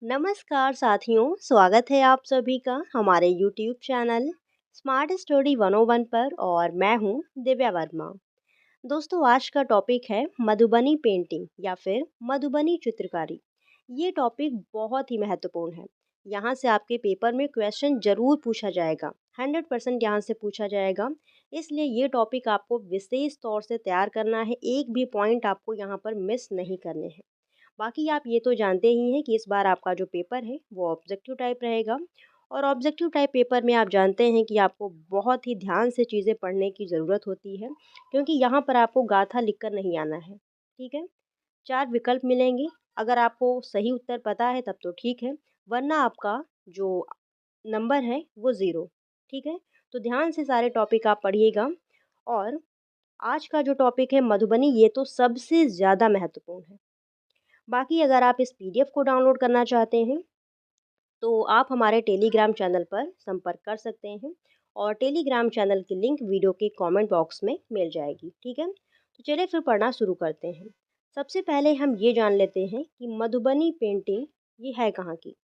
नमस्कार साथियों, स्वागत है आप सभी का हमारे यूट्यूब चैनल स्मार्ट स्टडी 101 पर और मैं हूं दिव्या वर्मा। दोस्तों, आज का टॉपिक है मधुबनी पेंटिंग या फिर मधुबनी चित्रकारी। ये टॉपिक बहुत ही महत्वपूर्ण है। यहाँ से आपके पेपर में क्वेश्चन जरूर पूछा जाएगा, 100% यहाँ से पूछा जाएगा। इसलिए ये टॉपिक आपको विशेष तौर से तैयार करना है, एक भी पॉइंट आपको यहाँ पर मिस नहीं करने हैं। बाकी आप ये तो जानते ही हैं कि इस बार आपका जो पेपर है वो ऑब्जेक्टिव टाइप रहेगा। और ऑब्जेक्टिव टाइप पेपर में आप जानते हैं कि आपको बहुत ही ध्यान से चीज़ें पढ़ने की ज़रूरत होती है, क्योंकि यहाँ पर आपको गाथा लिखकर नहीं आना है। ठीक है, 4 विकल्प मिलेंगे। अगर आपको सही उत्तर पता है तब तो ठीक है, वरना आपका जो नंबर है वो ज़ीरो। ठीक है, तो ध्यान से सारे टॉपिक आप पढ़िएगा। और आज का जो टॉपिक है मधुबनी, ये तो सबसे ज़्यादा महत्वपूर्ण है। बाकी अगर आप इस पीडीएफ को डाउनलोड करना चाहते हैं तो आप हमारे टेलीग्राम चैनल पर संपर्क कर सकते हैं, और टेलीग्राम चैनल की लिंक वीडियो के कमेंट बॉक्स में मिल जाएगी। ठीक है, तो चलिए फिर पढ़ना शुरू करते हैं। सबसे पहले हम ये जान लेते हैं कि मधुबनी पेंटिंग ये है कहाँ की।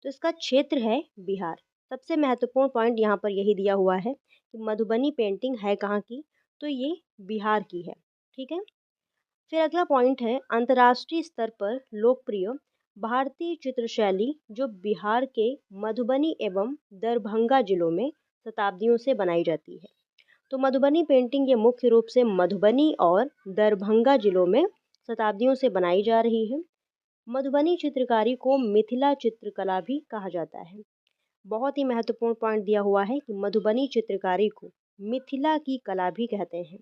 तो इसका क्षेत्र है बिहार। सबसे महत्वपूर्ण पॉइंट यहाँ पर यही दिया हुआ है कि मधुबनी पेंटिंग है कहाँ की, तो ये बिहार की है। ठीक है, फिर अगला पॉइंट है अंतर्राष्ट्रीय स्तर पर लोकप्रिय भारतीय चित्रशैली जो बिहार के मधुबनी एवं दरभंगा जिलों में शताब्दियों से बनाई जाती है। तो मधुबनी पेंटिंग ये मुख्य रूप से मधुबनी और दरभंगा जिलों में शताब्दियों से बनाई जा रही है। मधुबनी चित्रकारी को मिथिला चित्रकला भी कहा जाता है। बहुत ही महत्वपूर्ण पॉइंट दिया हुआ है कि मधुबनी चित्रकारी को मिथिला की कला भी कहते हैं।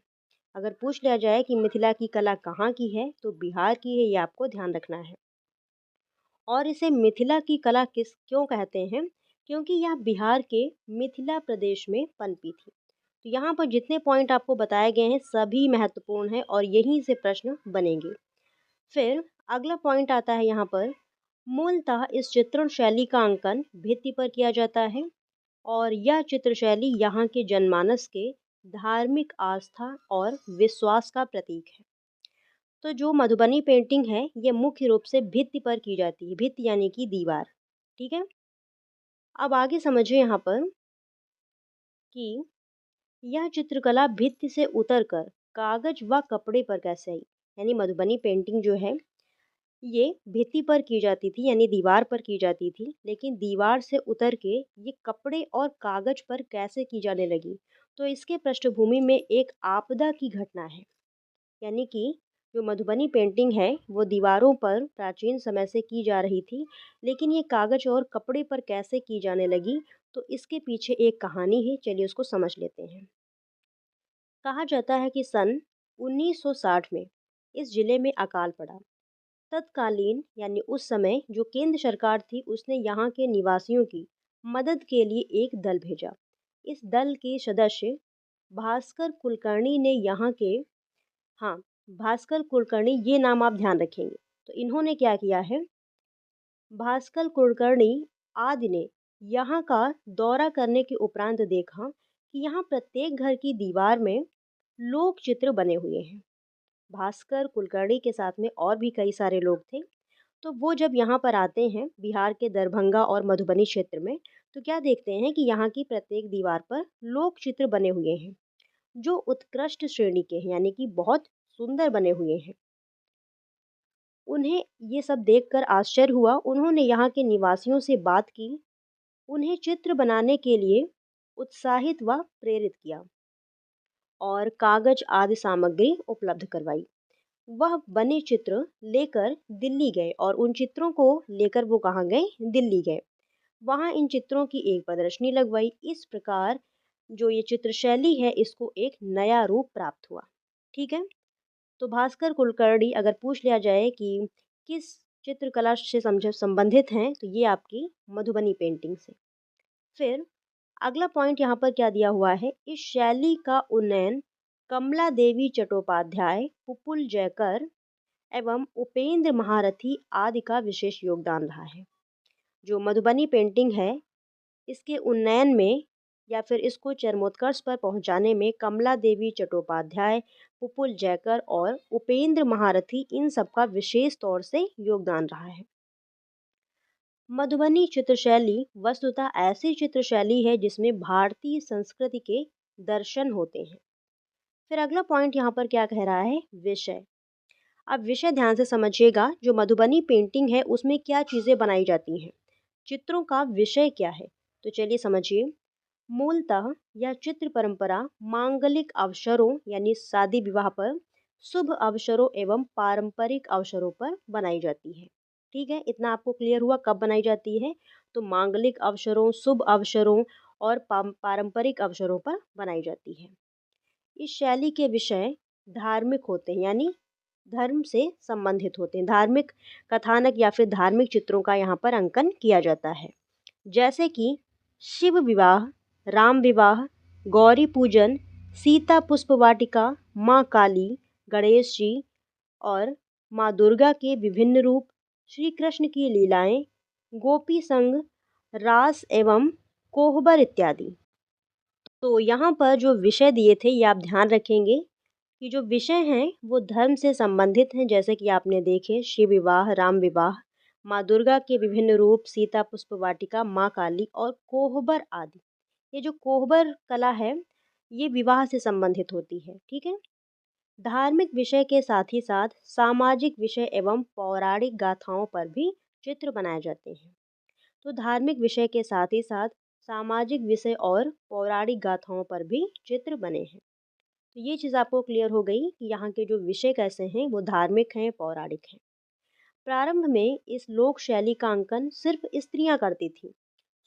अगर पूछ लिया जाए कि मिथिला की कला कहाँ की है तो बिहार की है, ये आपको ध्यान रखना है। और इसे मिथिला की कला किस क्यों कहते हैं, क्योंकि यह बिहार के मिथिला प्रदेश में पनपी थी। तो यहाँ पर जितने पॉइंट आपको बताए गए हैं सभी महत्वपूर्ण हैं और यहीं से प्रश्न बनेंगे। फिर अगला पॉइंट आता है यहाँ पर, मूलतः इस चित्रण शैली का अंकन भित्ति पर किया जाता है, और यह चित्रशैली यहाँ के जनमानस के धार्मिक आस्था और विश्वास का प्रतीक है। तो जो मधुबनी पेंटिंग है ये मुख्य रूप से भित्ति पर की जाती है, भित्ति यानी कि दीवार। ठीक है, अब आगे समझिए यहाँ पर कि यह चित्रकला भित्ति से उतरकर कागज व कपड़े पर कैसे आई। यानी मधुबनी पेंटिंग जो है ये भित्ति पर की जाती थी, यानी दीवार पर की जाती थी, लेकिन दीवार से उतर के ये कपड़े और कागज पर कैसे की जाने लगी। तो इसके पृष्ठभूमि में एक आपदा की घटना है। यानी कि जो मधुबनी पेंटिंग है वो दीवारों पर प्राचीन समय से की जा रही थी, लेकिन ये कागज और कपड़े पर कैसे की जाने लगी, तो इसके पीछे एक कहानी है। चलिए उसको समझ लेते हैं। कहा जाता है कि सन 1960 में इस जिले में अकाल पड़ा। तत्कालीन यानी उस समय जो केंद्र सरकार थी उसने यहाँ के निवासियों की मदद के लिए एक दल भेजा। इस दल के सदस्य भास्कर कुलकर्णी ने यहाँ के, हाँ, भास्कर कुलकर्णी ये नाम आप ध्यान रखेंगे। तो इन्होंने क्या किया है, भास्कर कुलकर्णी आदि ने यहाँ का दौरा करने के उपरांत देखा कि यहाँ प्रत्येक घर की दीवार में लोक चित्र बने हुए हैं। भास्कर कुलकर्णी के साथ में और भी कई सारे लोग थे। तो वो जब यहाँ पर आते हैं बिहार के दरभंगा और मधुबनी क्षेत्र में, तो क्या देखते हैं कि यहाँ की प्रत्येक दीवार पर लोक चित्र बने हुए हैं जो उत्कृष्ट श्रेणी के हैं, यानी कि बहुत सुंदर बने हुए हैं। उन्हें ये सब देखकर आश्चर्य हुआ। उन्होंने यहाँ के निवासियों से बात की, उन्हें चित्र बनाने के लिए उत्साहित व प्रेरित किया और कागज आदि सामग्री उपलब्ध करवाई। वह बने चित्र लेकर दिल्ली गए, और उन चित्रों को लेकर वो कहाँ गए, दिल्ली गए। वहाँ इन चित्रों की एक प्रदर्शनी लगवाई। इस प्रकार जो ये चित्रशैली है इसको एक नया रूप प्राप्त हुआ। ठीक है, तो भास्कर कुलकर्णी अगर पूछ लिया जाए कि किस चित्रकला से समझ संबंधित हैं, तो ये आपकी मधुबनी पेंटिंग से। फिर अगला पॉइंट यहाँ पर क्या दिया हुआ है, इस शैली का उन्नयन कमला देवी चट्टोपाध्याय, पुपुल जयकर एवं उपेंद्र महारथी आदि का विशेष योगदान रहा है। जो मधुबनी पेंटिंग है इसके उन्नयन में या फिर इसको चरमोत्कर्ष पर पहुंचाने में कमला देवी चट्टोपाध्याय, पुपुल जयकर और उपेंद्र महारथी इन सब का विशेष तौर से योगदान रहा है। मधुबनी चित्रशैली वस्तुतः ऐसी चित्रशैली है जिसमें भारतीय संस्कृति के दर्शन होते हैं। फिर अगला पॉइंट यहाँ पर क्या कह रहा है, विषय। अब विषय ध्यान से समझिएगा, जो मधुबनी पेंटिंग है उसमें क्या चीज़ें बनाई जाती हैं, चित्रों का विषय क्या है। तो चलिए समझिए। मूलतः यह चित्र परंपरा मांगलिक अवसरों यानी शादी विवाह पर, शुभ अवसरों एवं पारंपरिक अवसरों पर बनाई जाती है। ठीक है, इतना आपको क्लियर हुआ कब बनाई जाती है। तो मांगलिक अवसरों, शुभ अवसरों और पारंपरिक अवसरों पर बनाई जाती है। इस शैली के विषय धार्मिक होते हैं, यानी धर्म से संबंधित होते हैं। धार्मिक कथानक या फिर धार्मिक चित्रों का यहाँ पर अंकन किया जाता है, जैसे कि शिव विवाह, राम विवाह, गौरी पूजन, सीता पुष्प वाटिका, माँ काली, गणेश जी और माँ दुर्गा के विभिन्न रूप, श्री कृष्ण की लीलाएं, गोपी संग, रास एवं कोहबर इत्यादि। तो यहाँ पर जो विषय दिए थे ये आप ध्यान रखेंगे कि जो विषय हैं वो धर्म से संबंधित हैं, जैसे कि आपने देखे शिव विवाह, राम विवाह, माँ दुर्गा के विभिन्न रूप, सीता पुष्प वाटिका, माँ काली और कोहबर आदि। ये जो कोहबर कला है ये विवाह से संबंधित होती है। ठीक है। धार्मिक विषय के साथ ही साथ सामाजिक विषय एवं पौराणिक गाथाओं पर भी चित्र बनाए जाते हैं। तो धार्मिक विषय के साथ ही साथ सामाजिक विषय और पौराणिक गाथाओं पर भी चित्र बने हैं। तो ये चीज़ आपको क्लियर हो गई कि यहाँ के जो विषय कैसे हैं वो धार्मिक हैं, पौराणिक हैं। प्रारंभ में इस लोक शैली का अंकन सिर्फ स्त्रियां करती थीं।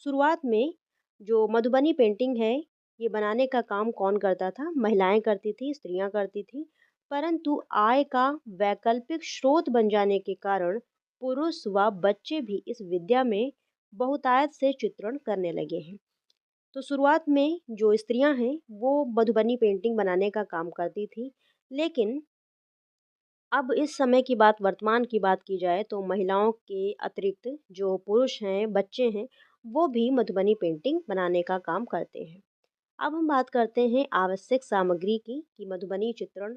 शुरुआत में जो मधुबनी पेंटिंग है ये बनाने का काम कौन करता था, महिलाएं करती थी, स्त्रियां करती थी। परंतु आय का वैकल्पिक स्रोत बन जाने के कारण पुरुष व बच्चे भी इस विद्या में बहुतायत से चित्रण करने लगे हैं। तो शुरुआत में जो स्त्रियां हैं वो मधुबनी पेंटिंग बनाने का काम करती थी, लेकिन अब इस समय की बात, वर्तमान की बात की जाए तो महिलाओं के अतिरिक्त जो पुरुष हैं, बच्चे हैं, वो भी मधुबनी पेंटिंग बनाने का काम करते हैं। अब हम बात करते हैं आवश्यक सामग्री की कि मधुबनी चित्रण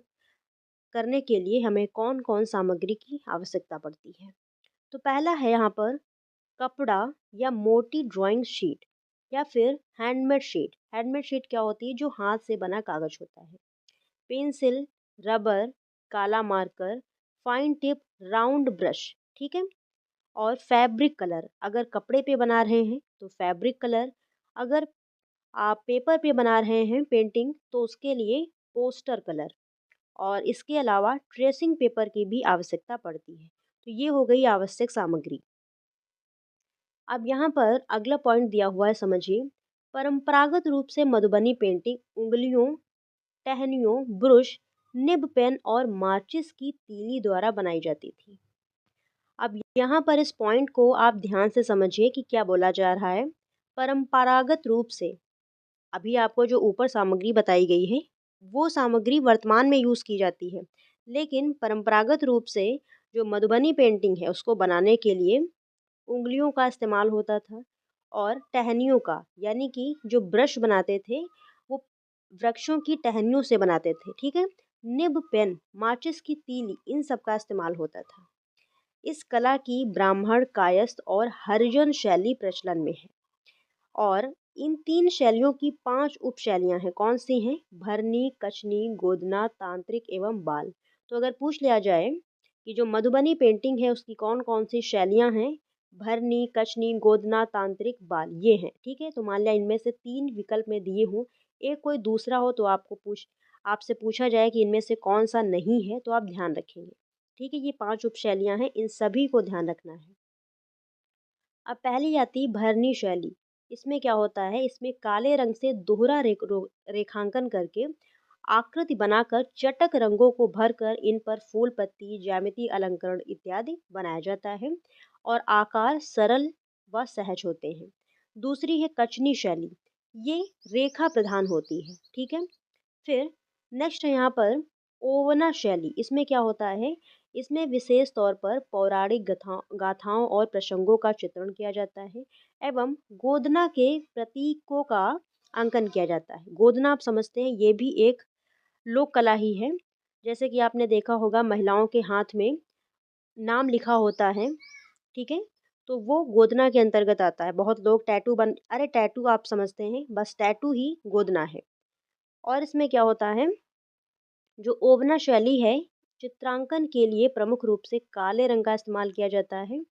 करने के लिए हमें कौन कौन सामग्री की आवश्यकता पड़ती है। तो पहला है यहाँ पर कपड़ा या मोटी ड्राइंग शीट या फिर हैंडमेड शीट। हैंडमेड शीट क्या होती है, जो हाथ से बना कागज होता है। पेंसिल, रबर, काला marker, fine tip, round brush. ठीक है। और फैब्रिक कलर, अगर कपड़े पे बना रहे हैं तो फैब्रिक कलर, अगर आप पेपर पे बना रहे हैं पेंटिंग तो उसके लिए पोस्टर कलर, और इसके अलावा ट्रेसिंग पेपर की भी आवश्यकता पड़ती है। तो ये हो गई आवश्यक सामग्री। अब यहाँ पर अगला पॉइंट दिया हुआ है, समझिए। परंपरागत रूप से मधुबनी पेंटिंग उंगलियों, टहनियों, ब्रश, निब पेन और माचिस की तीली द्वारा बनाई जाती थी। अब यहाँ पर इस पॉइंट को आप ध्यान से समझिए कि क्या बोला जा रहा है। परंपरागत रूप से, अभी आपको जो ऊपर सामग्री बताई गई है वो सामग्री वर्तमान में यूज़ की जाती है, लेकिन परंपरागत रूप से जो मधुबनी पेंटिंग है उसको बनाने के लिए उंगलियों का इस्तेमाल होता था और टहनियों का, यानी कि जो ब्रश बनाते थे वो वृक्षों की टहनियों से बनाते थे। ठीक है। निब पेन, माचिस की तीली, इन सब का इस्तेमाल होता था। इस कला की ब्राह्मण, कायस्थ और हरिजन शैली प्रचलन में है। और इन तीन शैलियों की 5 उपशैलियाँ हैं। कौन सी हैं? भरनी, कचनी, गोदना, तांत्रिक एवं बाल। तो अगर पूछ लिया जाए कि जो मधुबनी पेंटिंग है उसकी कौन कौन सी शैलियाँ हैं, भरनी, कचनी, गोदना, तांत्रिक, बाल, ये हैं। ठीक है। तो मान लिया इनमें से 3 विकल्प में दिए हों, एक कोई दूसरा हो तो आपसे पूछा जाए कि इनमें से कौन सा नहीं है, तो आप ध्यान रखेंगे। ठीक है। ये 5 उपशैलियाँ हैं, इन सभी को ध्यान रखना है। अब पहली आती भरनी शैली। इसमें क्या होता है, इसमें काले रंग से दोहरा रेखांकन करके आकृति बनाकर चटक रंगों को भरकर इन पर फूल पत्ती, ज्यामिति अलंकरण इत्यादि बनाया जाता है और आकार सरल व सहज होते हैं। दूसरी है कचनी शैली, ये रेखा प्रधान होती है। ठीक है। फिर नेक्स्ट है यहाँ पर ओवना शैली। इसमें क्या होता है, इसमें विशेष तौर पर पौराणिक गाथाओं और प्रसंगों का चित्रण किया जाता है एवं गोदना के प्रतीकों का अंकन किया जाता है। गोदना आप समझते हैं, ये भी एक लोक कला ही है। जैसे कि आपने देखा होगा महिलाओं के हाथ में नाम लिखा होता है। ठीक है। तो वो गोदना के अंतर्गत आता है। बहुत लोग टैटू बन अरे टैटू आप समझते हैं, बस टैटू ही गोदना है। और इसमें क्या होता है, जो ओवना शैली है, चित्रांकन के लिए प्रमुख रूप से काले रंग का इस्तेमाल किया जाता है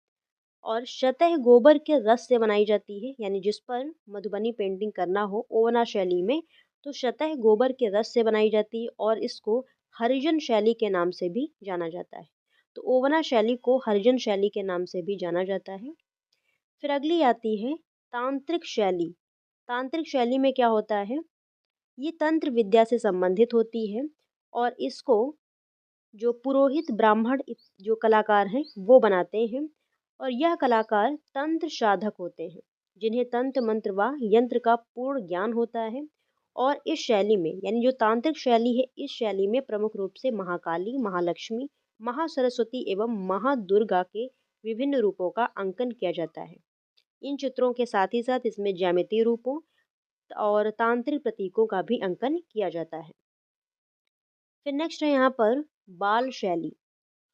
और सतह गोबर के रस से बनाई जाती है। यानी जिस पर मधुबनी पेंटिंग करना हो ओवना शैली में, तो सतह गोबर के रस से बनाई जाती है और इसको हरिजन शैली के नाम से भी जाना जाता है। तो ओवना शैली को हरिजन शैली के नाम से भी जाना जाता है। फिर अगली आती है तांत्रिक शैली। तांत्रिक शैली में क्या होता है, ये तंत्र विद्या से संबंधित होती है और इसको जो पुरोहित ब्राह्मण जो कलाकार हैं वो बनाते हैं। और यह कलाकार तंत्र साधक होते हैं, जिन्हें तंत्र मंत्र व यंत्र का पूर्ण ज्ञान होता है। और इस शैली में यानी जो तांत्रिक शैली है, इस शैली में प्रमुख रूप से महाकाली, महालक्ष्मी, महासरस्वती एवं महादुर्गा के विभिन्न रूपों का अंकन किया जाता है। इन चित्रों के साथ ही साथ इसमें ज्यामितीय रूपों और तांत्रिक प्रतीकों का भी अंकन किया जाता है। फिर नेक्स्ट है यहाँ पर बाल शैली।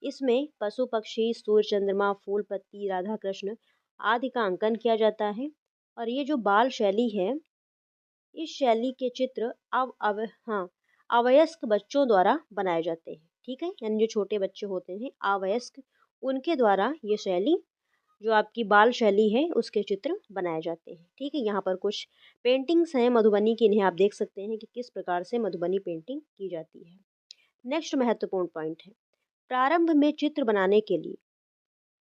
इसमें पशु पक्षी, सूर्य चंद्रमा, फूल पत्ती, राधा कृष्ण आदि का अंकन किया जाता है। और ये जो बाल शैली है, इस शैली के चित्र हाँ अवयस्क बच्चों द्वारा बनाए जाते हैं। ठीक है, यानी जो छोटे बच्चे होते हैं अवयस्क, उनके द्वारा ये शैली जो आपकी बाल शैली है उसके चित्र बनाए जाते हैं। ठीक है, यहाँ पर कुछ पेंटिंग्स हैं मधुबनी की, इन्हें आप देख सकते हैं कि किस प्रकार से मधुबनी पेंटिंग की जाती है। नेक्स्ट महत्वपूर्ण पॉइंट है, प्रारंभ में चित्र बनाने के लिए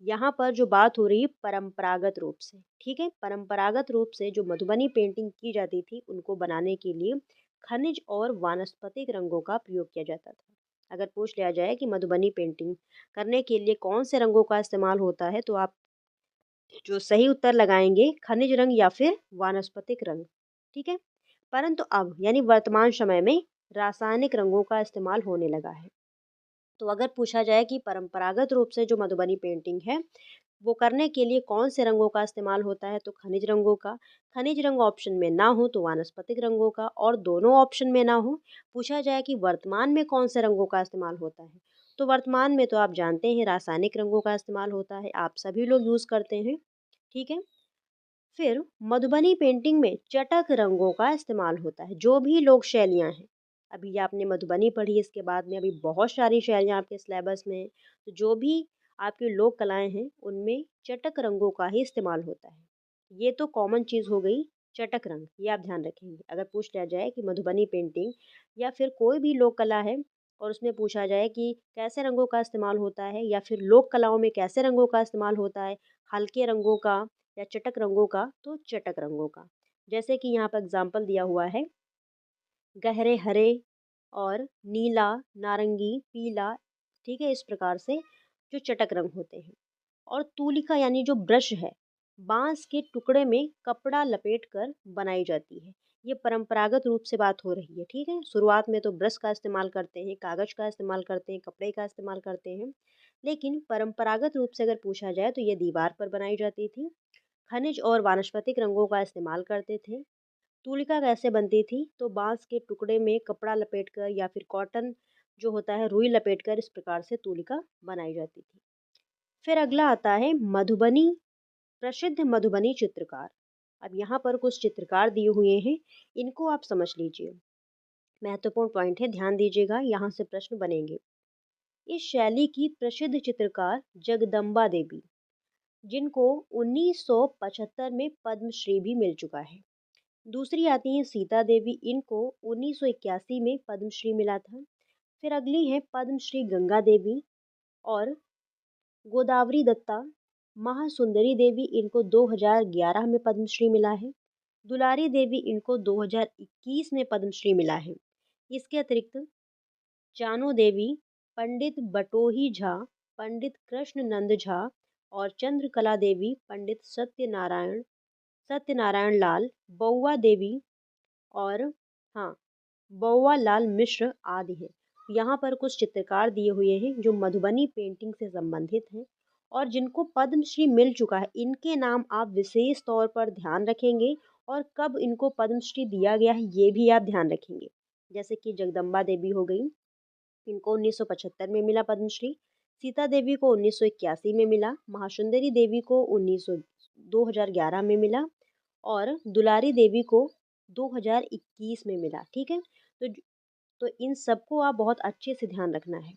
यहाँ पर जो बात हो रही है परंपरागत रूप से। ठीक है, परंपरागत रूप से जो मधुबनी पेंटिंग की जाती थी उनको बनाने के लिए खनिज और वानस्पतिक रंगों का प्रयोग किया जाता था। अगर पूछ लिया जाए कि मधुबनी पेंटिंग करने के लिए कौन से रंगों का इस्तेमाल होता है, तो आप जो सही उत्तर लगाएंगे खनिज रंग या फिर वानस्पतिक रंग। ठीक है, परंतु अब यानी वर्तमान समय में रासायनिक रंगों का इस्तेमाल होने लगा है। तो अगर पूछा जाए कि परंपरागत रूप से जो मधुबनी पेंटिंग है वो करने के लिए कौन से रंगों का इस्तेमाल होता है, तो खनिज रंगों का। खनिज रंग ऑप्शन में ना हो तो वानस्पतिक रंगों का, और दोनों ऑप्शन में ना हो। पूछा जाए कि वर्तमान में कौन से रंगों का इस्तेमाल होता है, तो वर्तमान में तो आप जानते हैं रासायनिक रंगों का इस्तेमाल होता है, आप सभी लोग यूज़ करते हैं। ठीक है, फिर मधुबनी पेंटिंग में चटक रंगों का इस्तेमाल होता है। जो भी लोक शैलियाँ हैं, अभी ये आपने मधुबनी पढ़ी, इसके बाद में अभी बहुत सारी शैलियाँ आपके सिलेबस में हैं। तो जो भी आपकी लोक कलाएँ हैं उनमें चटक रंगों का ही इस्तेमाल होता है। ये तो कॉमन चीज़ हो गई, चटक रंग, ये आप ध्यान रखेंगे। अगर पूछ लिया जाए कि मधुबनी पेंटिंग या फिर कोई भी लोक कला है और उसमें पूछा जाए कि कैसे रंगों का इस्तेमाल होता है या फिर लोक कलाओं में कैसे रंगों का इस्तेमाल होता है, हल्के रंगों का या चटक रंगों का, तो चटक रंगों का। जैसे कि यहाँ पर एग्जाम्पल दिया हुआ है, गहरे हरे और नीला, नारंगी, पीला। ठीक है, इस प्रकार से जो चटक रंग होते हैं। और तूलिका यानी जो ब्रश है, बांस के टुकड़े में कपड़ा लपेट कर बनाई जाती है। ये परंपरागत रूप से बात हो रही है। ठीक है, शुरुआत में तो ब्रश का इस्तेमाल करते हैं, कागज का इस्तेमाल करते हैं, कपड़े का इस्तेमाल करते हैं, लेकिन परंपरागत रूप से अगर पूछा जाए तो ये दीवार पर बनाई जाती थी। खनिज और वानस्पतिक रंगों का इस्तेमाल करते थे। तूलिका कैसे बनती थी, तो बांस के टुकड़े में कपड़ा लपेटकर या फिर कॉटन जो होता है रुई लपेटकर, इस प्रकार से तूलिका बनाई जाती थी। फिर अगला आता है मधुबनी, प्रसिद्ध मधुबनी चित्रकार। अब यहाँ पर कुछ चित्रकार दिए हुए हैं, इनको आप समझ लीजिए। महत्वपूर्ण पॉइंट है, ध्यान दीजिएगा, यहाँ से प्रश्न बनेंगे। इस शैली की प्रसिद्ध चित्रकार जगदम्बा देवी, जिनको 1975 में पद्मश्री भी मिल चुका है। दूसरी आती हैं सीता देवी, इनको 1981 में पद्मश्री मिला था। फिर अगली हैं पद्मश्री गंगा देवी और गोदावरी दत्ता। महासुंदरी देवी, इनको 2011 में पद्मश्री मिला है। दुलारी देवी, इनको 2021 में पद्मश्री मिला है। इसके अतिरिक्त चानो देवी, पंडित बटोही झा, पंडित कृष्ण नंद झा और चंद्रकला देवी, पंडित सत्यनारायण लाल, बउआ देवी और हाँ बउआ लाल मिश्र आदि हैं। यहाँ पर कुछ चित्रकार दिए हुए हैं जो मधुबनी पेंटिंग से संबंधित हैं और जिनको पद्मश्री मिल चुका है। इनके नाम आप विशेष तौर पर ध्यान रखेंगे और कब इनको पद्मश्री दिया गया है ये भी आप ध्यान रखेंगे। जैसे कि जगदम्बा देवी हो गई, इनको 1975 में मिला पद्मश्री। सीता देवी को 1981 में मिला, महासुंदरी देवी को 2011 में मिला और दुलारी देवी को 2021 में मिला। ठीक है, तो इन सबको आप बहुत अच्छे से ध्यान रखना है।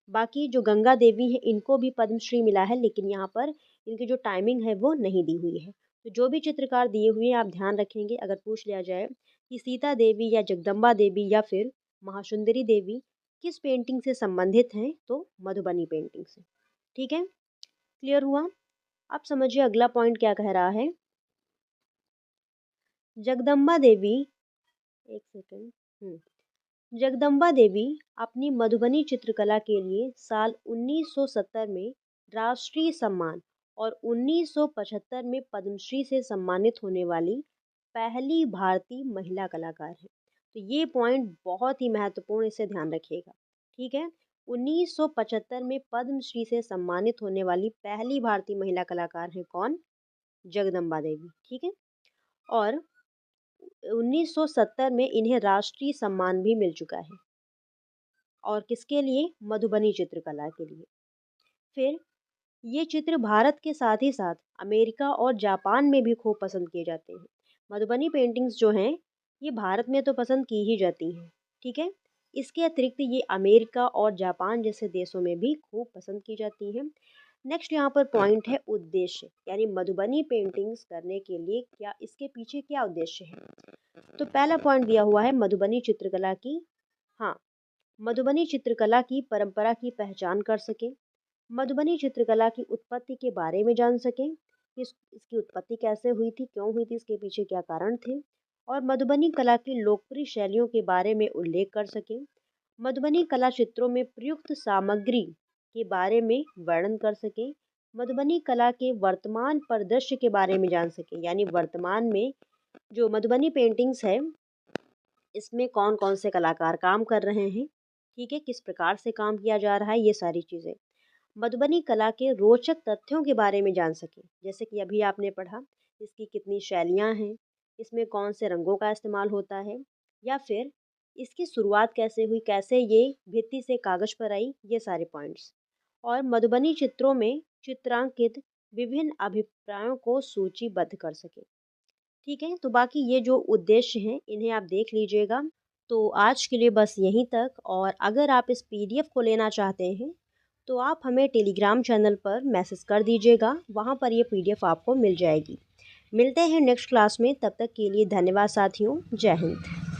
बाकी जो गंगा देवी है इनको भी पद्मश्री मिला है, लेकिन यहाँ पर इनकी जो टाइमिंग है वो नहीं दी हुई है। तो जो भी चित्रकार दिए हुए हैं आप ध्यान रखेंगे, अगर पूछ लिया जाए कि सीता देवी या जगदम्बा देवी या फिर महासुंदरी देवी किस पेंटिंग से संबंधित हैं, तो मधुबनी पेंटिंग से। ठीक है, क्लियर हुआ? अब समझिए अगला पॉइंट क्या कह रहा है। जगदम्बा देवी, एक सेकेंड, जगदम्बा देवी अपनी मधुबनी चित्रकला के लिए साल 1970 में राष्ट्रीय सम्मान और 1975 में पद्मश्री से सम्मानित होने वाली पहली भारतीय महिला कलाकार है। तो ये पॉइंट बहुत ही महत्वपूर्ण, इसे ध्यान रखिएगा। ठीक है, 1975 में पद्मश्री से सम्मानित होने वाली पहली भारतीय महिला कलाकार है कौन? जगदम्बा देवी। ठीक है, और 1970 में इन्हें राष्ट्रीय सम्मान भी मिल चुका है। और किसके लिए? मधुबनी चित्रकला के लिए। फिर ये चित्र भारत के साथ ही साथ अमेरिका और जापान में भी खूब पसंद किए जाते हैं। मधुबनी पेंटिंग्स जो हैं ये भारत में तो पसंद की ही जाती हैं। ठीक है, इसके अतिरिक्त ये अमेरिका और जापान जैसे देशों में भी खूब पसंद की जाती हैं। नेक्स्ट यहाँ पर पॉइंट है उद्देश्य, यानी मधुबनी पेंटिंग्स करने के लिए क्या, इसके पीछे क्या उद्देश्य है। तो पहला पॉइंट दिया हुआ है मधुबनी चित्रकला की, हाँ, मधुबनी चित्रकला की परंपरा की पहचान कर सकें, मधुबनी चित्रकला की उत्पत्ति के बारे में जान सकें, इसकी उत्पत्ति कैसे हुई थी, क्यों हुई थी, इसके पीछे क्या कारण थे, और मधुबनी कला की लोकप्रिय शैलियों के बारे में उल्लेख कर सकें, मधुबनी कला चित्रों में प्रयुक्त सामग्री के बारे में वर्णन कर सकें, मधुबनी कला के वर्तमान परिदृश्य के बारे में जान सकें, यानी वर्तमान में जो मधुबनी पेंटिंग्स है इसमें कौन कौन से कलाकार काम कर रहे हैं। ठीक है, किस प्रकार से काम किया जा रहा है, ये सारी चीज़ें। मधुबनी कला के रोचक तथ्यों के बारे में जान सकें, जैसे कि अभी आपने पढ़ा इसकी कितनी शैलियाँ हैं, इसमें कौन से रंगों का इस्तेमाल होता है, या फिर इसकी शुरुआत कैसे हुई, कैसे ये भित्ति से कागज़ पर आई, ये सारे पॉइंट्स। और मधुबनी चित्रों में चित्रांकित विभिन्न अभिप्रायों को सूचीबद्ध कर सकें। ठीक है, तो बाकी ये जो उद्देश्य हैं इन्हें आप देख लीजिएगा। तो आज के लिए बस यहीं तक, और अगर आप इस पीडीएफ को लेना चाहते हैं तो आप हमें टेलीग्राम चैनल पर मैसेज कर दीजिएगा, वहाँ पर ये पीडीएफ आपको मिल जाएगी। मिलते हैं नेक्स्ट क्लास में, तब तक के लिए धन्यवाद साथियों, जय हिंद।